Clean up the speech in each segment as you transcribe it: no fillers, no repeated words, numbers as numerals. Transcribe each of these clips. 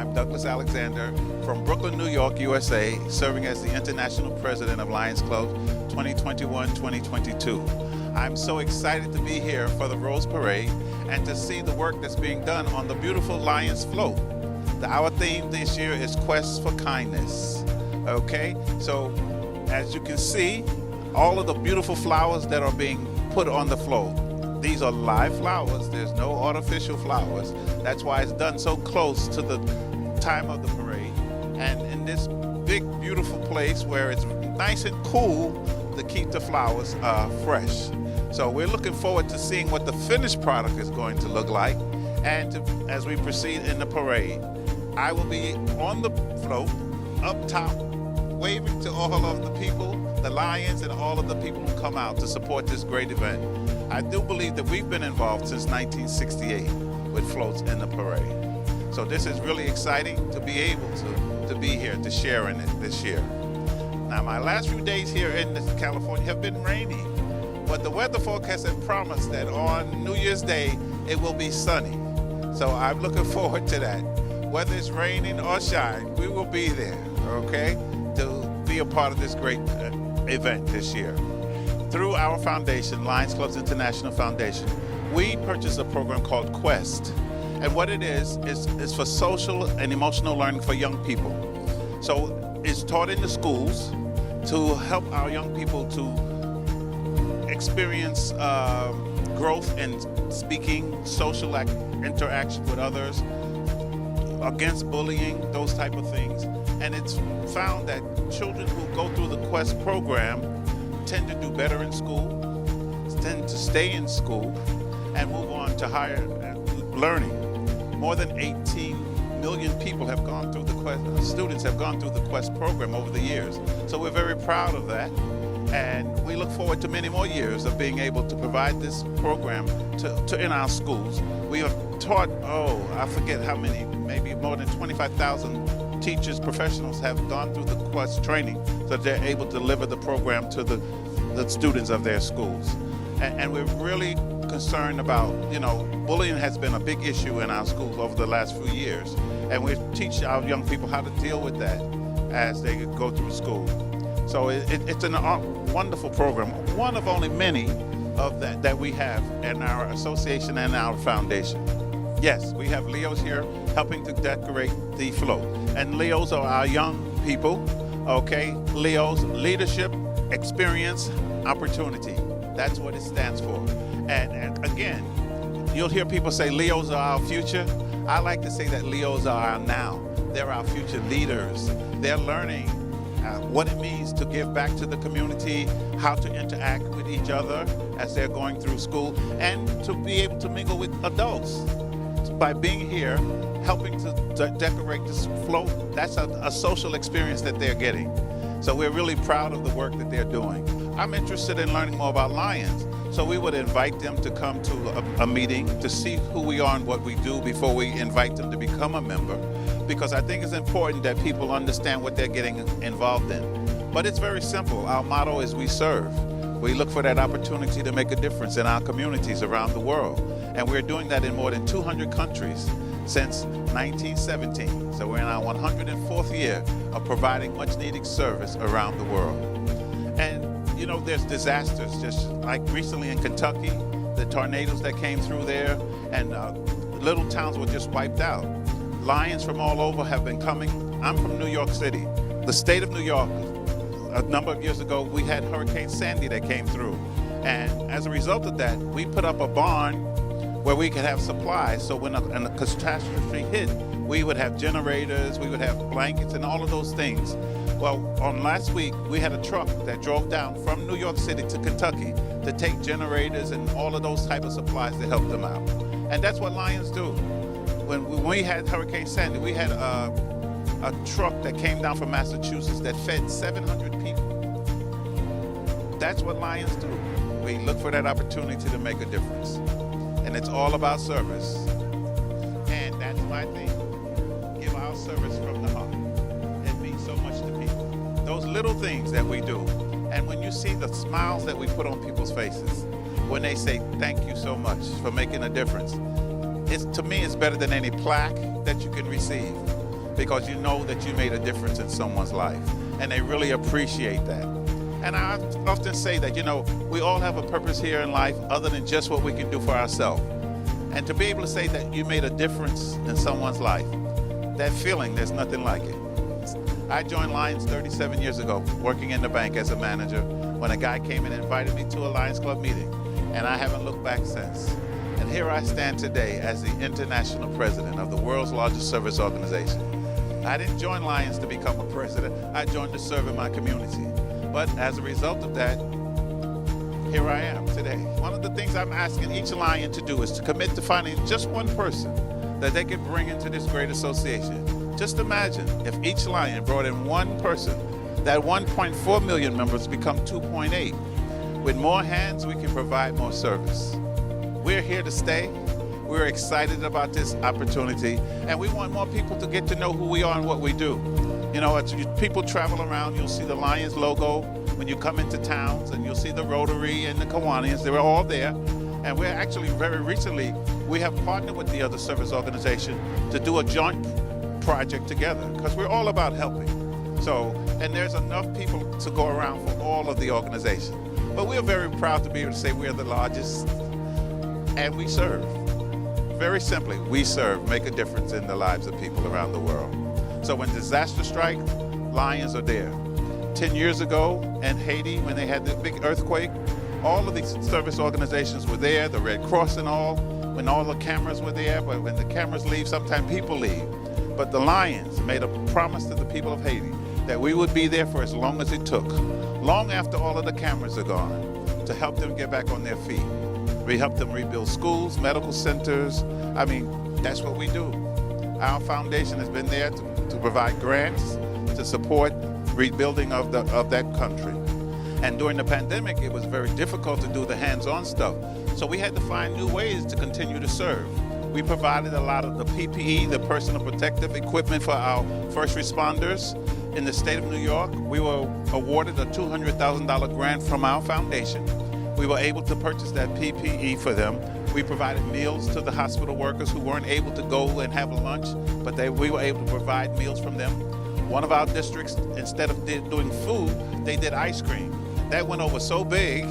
I'm Douglas Alexander from Brooklyn, New York, USA, serving as the International President of Lions Club 2021-2022. I'm so excited to be here for the Rose Parade and to see the work that's being done on the beautiful Lions float. Our theme this year is Quest for Kindness. Okay, so as you can see, all of the beautiful flowers that are being put on the float, these are live flowers. There's no artificial flowers. That's why it's done so close to the time of the parade. And in this big, beautiful place where it's nice and cool to keep the flowers fresh. So we're looking forward to seeing what the finished product is going to look like. And as we proceed in the parade, I will be on the float, up top, waving to all of the people, the Lions, and all of the people who come out to support this great event. I do believe that we've been involved since 1968 with floats in the parade. So this is really exciting to be able to be here, to share in it this year. Now, my last few days here in California have been rainy, but the weather forecast has promised that on New Year's Day, it will be sunny. So I'm looking forward to that. Whether it's raining or shine, we will be there, okay, to be a part of this great event this year. Through our foundation, Lions Clubs International Foundation, we purchased a program called Quest. And what it is for social and emotional learning for young people. So it's taught in the schools to help our young people to experience growth in speaking, social interaction with others, against bullying, those type of things. And it's found that children who go through the Quest program tend to do better in school, tend to stay in school, and move on to higher learning. More than 18 million people have gone through the Quest, students have gone through the Quest program over the years. So we're very proud of that. And we look forward to many more years of being able to provide this program to in our schools. We have taught, I forget how many, maybe more than 25,000 teachers, professionals have gone through the Quest training so that they're able to deliver the program to the students of their schools. And we're really concerned about, bullying has been a big issue in our schools over the last few years. And we teach our young people how to deal with that as they go through school. So it's a wonderful program, one of only many of that we have in our association and our foundation. Yes, we have Leos here helping to decorate the float. And Leos are our young people, okay? Leos, leadership, experience, opportunity. That's what it stands for. And again, you'll hear people say Leos are our future. I like to say that Leos are our now. They're our future leaders. They're learning what it means to give back to the community, how to interact with each other as they're going through school, and to be able to mingle with adults. By being here, helping to decorate this float, that's a social experience that they're getting. So we're really proud of the work that they're doing. I'm interested in learning more about Lions, so we would invite them to come to a meeting to see who we are and what we do before we invite them to become a member, because I think it's important that people understand what they're getting involved in. But it's very simple. Our motto is we serve. We look for that opportunity to make a difference in our communities around the world. And we're doing that in more than 200 countries since 1917. So we're in our 104th year of providing much needed service around the world. And there's disasters, just like recently in Kentucky, the tornadoes that came through there, and little towns were just wiped out. Lions from all over have been coming. I'm from New York City. The state of New York, a number of years ago, we had Hurricane Sandy that came through. And as a result of that, we put up a barn where we could have supplies. So when a catastrophe hit, we would have generators, we would have blankets and all of those things. Well, on last week, we had a truck that drove down from New York City to Kentucky to take generators and all of those type of supplies to help them out. And that's what Lions do. When we had Hurricane Sandy, we had a truck that came down from Massachusetts that fed 700 people. That's what Lions do. We look for that opportunity to make a difference. And it's all about service. And that's my thing. Give our service from the heart. It means so much to people. Those little things that we do. And when you see the smiles that we put on people's faces, when they say, thank you so much for making a difference, to me, it's better than any plaque that you can receive. because you know that you made a difference in someone's life, and they really appreciate that. And I often say that, we all have a purpose here in life other than just what we can do for ourselves. And to be able to say that you made a difference in someone's life, that feeling, there's nothing like it. I joined Lions 37 years ago, working in the bank as a manager, when a guy came and invited me to a Lions Club meeting, and I haven't looked back since. And here I stand today as the international president of the world's largest service organization. I didn't join Lions to become a president. I joined to serve in my community. But as a result of that, here I am today. One of the things I'm asking each Lion to do is to commit to finding just one person that they can bring into this great association. Just imagine if each Lion brought in one person, that 1.4 million members become 2.8. With more hands, we can provide more service. We're here to stay. We're excited about this opportunity, and we want more people to get to know who we are and what we do. As people travel around, you'll see the Lions logo when you come into towns, and you'll see the Rotary and the Kiwanis. They were all there. And we're actually, very recently, we have partnered with the other service organization to do a joint project together, because we're all about helping. And there's enough people to go around for all of the organizations. But we're very proud to be able to say we're the largest, and we serve. Very simply, we serve, make a difference in the lives of people around the world. So when disaster strikes, Lions are there. 10 years ago in Haiti, when they had the big earthquake, all of these service organizations were there, the Red Cross and all, when all the cameras were there. But when the cameras leave, sometimes people leave. But the Lions made a promise to the people of Haiti that we would be there for as long as it took, long after all of the cameras are gone, to help them get back on their feet. We help them rebuild schools, medical centers. That's what we do. Our foundation has been there to provide grants to support rebuilding of that country. And during the pandemic, it was very difficult to do the hands-on stuff. So we had to find new ways to continue to serve. We provided a lot of the PPE, the personal protective equipment for our first responders. In the state of New York, we were awarded a $200,000 grant from our foundation. We were able to purchase that PPE for them. We provided meals to the hospital workers who weren't able to go and have a lunch, but we were able to provide meals from them. One of our districts, instead of doing food, they did ice cream. That went over so big,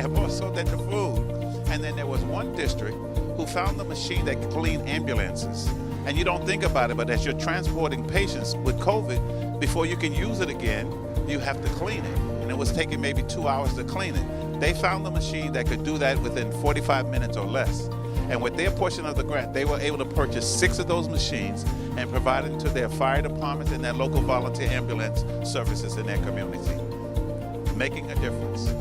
more so than the food. And then there was one district who found the machine that cleaned ambulances. And you don't think about it, but as you're transporting patients with COVID, before you can use it again, you have to clean it. And it was taking maybe 2 hours to clean it. They found the machine that could do that within 45 minutes or less. And with their portion of the grant, they were able to purchase 6 of those machines and provide them to their fire departments and their local volunteer ambulance services in their community. Making a difference.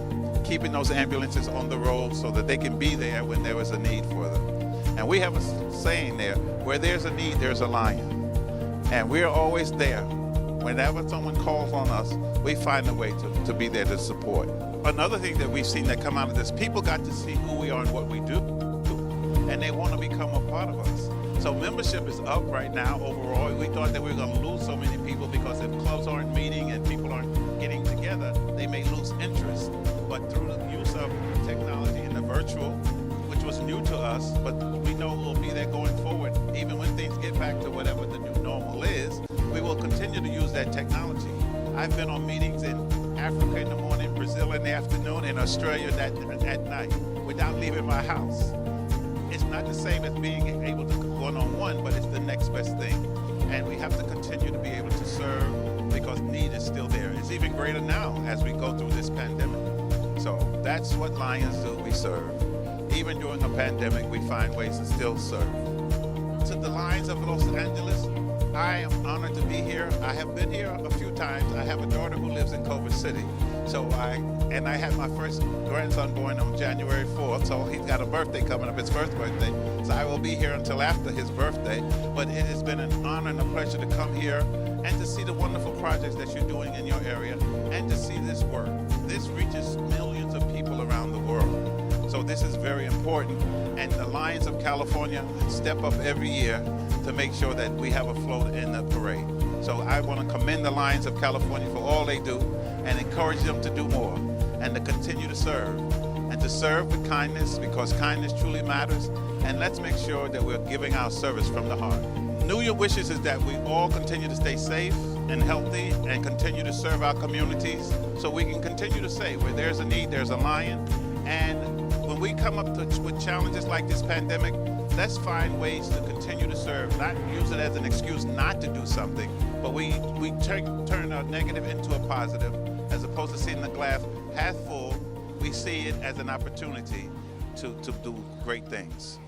Keeping those ambulances on the road so that they can be there when there is a need for them. And we have a saying there, where there's a need, there's a lion. And we're always there. Whenever someone calls on us, we find a way to be there to support. Another thing that we've seen that come out of this, people got to see who we are and what we do, and they want to become a part of us. So membership is up right now overall. We thought that we were going to lose so many people because if clubs aren't meeting and people aren't getting together, they may lose interest. But through the use of technology and the virtual, which was new to us, but we know we'll be there going forward. Even when things get back to whatever the new normal is, we will continue to use that technology. I've been on meetings in Africa in the morning, Brazil in the afternoon, and Australia at night without leaving my house. It's not the same as being able to go one-on-one, but it's the next best thing. And we have to continue to be able to serve because need is still there. It's even greater now as we go through this pandemic. So that's what Lions do, we serve. Even during a pandemic, we find ways to still serve. To the Lions of Los Angeles, I am honored to be here. I have been here a few times. I have a daughter who lives in Culver City. I had my first grandson born on January 4th, so he's got a birthday coming up, his first birthday. So I will be here until after his birthday. But it has been an honor and a pleasure to come here and to see the wonderful projects that you're doing in your area and to see this work. This reaches millions of people around the world. So this is very important. And the Lions of California step up every year to make sure that we have a float in the parade. So I want to commend the Lions of California for all they do and encourage them to do more and to continue to serve. And to serve with kindness because kindness truly matters. And let's make sure that we're giving our service from the heart. New Year wishes is that we all continue to stay safe and healthy and continue to serve our communities so we can continue to say where there's a need, there's a lion. And when we come up with challenges like this pandemic, let's find ways to continue to serve, not use it as an excuse not to do something, but we turn a negative into a positive. As opposed to seeing the glass half full, we see it as an opportunity to do great things.